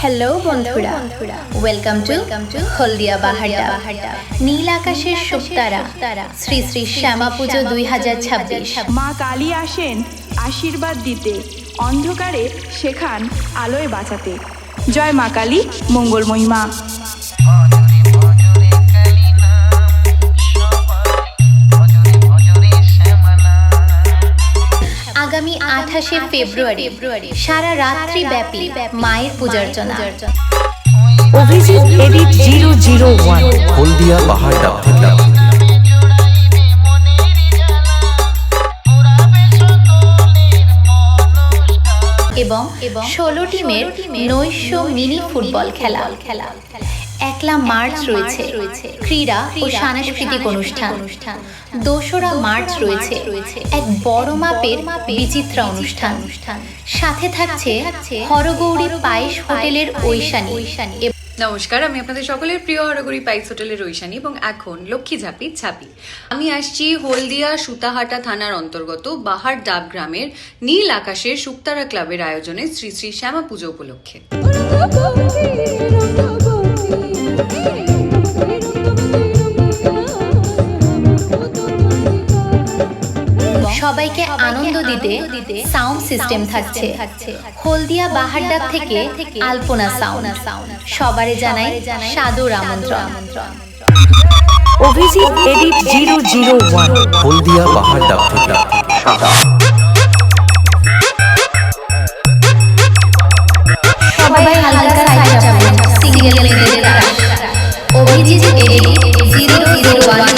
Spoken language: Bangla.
হ্যালো বন্ধুরা, ওয়েলকাম টু হলদিয়া বাহারডা। নীল আকাশের শুকতারা, শ্রী শ্রী শ্যামা পুজো 2026। মা কালী আসেন আশীর্বাদ দিতে, অন্ধকারে শেখান আলোয় বাঁচাতে। জয় মা কালী, মঙ্গলময়ী মা। আগামী 28শে ফেব্রুয়ারি সারা রাত্রি ব্যাপী মায়ের পূজার্চনা। অভিজিৎ এডিট 001 হলদিয়া বাহারডা এবং 16 টিমের নৈশ মিনি ফুটবল খেলা। 1লা মার্চ রয়েছে ক্রীড়া ও সাংস্কৃতিক অনুষ্ঠান। 2রা মার্চ রয়েছে এক বড় মাপের বিচিত্র অনুষ্ঠান। সাথে থাকছে হরগৌরী পায়েস হোটেলের ঐশানী। নমস্কার, আমি আপনাদের সকলের প্রিয় হরগৌরী পাইস হোটেলের ঐশানী এবং এখন লক্ষ্মী ঝাঁপির ছাপি। আমি আসছি হলদিয়া সুতাহাটা থানার অন্তর্গত বাহারডাব গ্রামের নীল আকাশের শুকতারা ক্লাবের আয়োজনে শ্রী শ্রী শ্যামা পুজো উপলক্ষে। সবাইকে আনন্দ দিতে সাউন্ড সিস্টেম থাকছে। হলদিয়া বাহারডাব থেকে আলপনা সাউন্ড। সবারে জানাই সাদর আমন্ত্রণ। অভিজিৎ এডিট 001 হলদিয়া বাহারডা থেকে সবাই হালকা সাইড যাবেন। সিঙ্গেল লেনের অভিজিৎ এডিট 001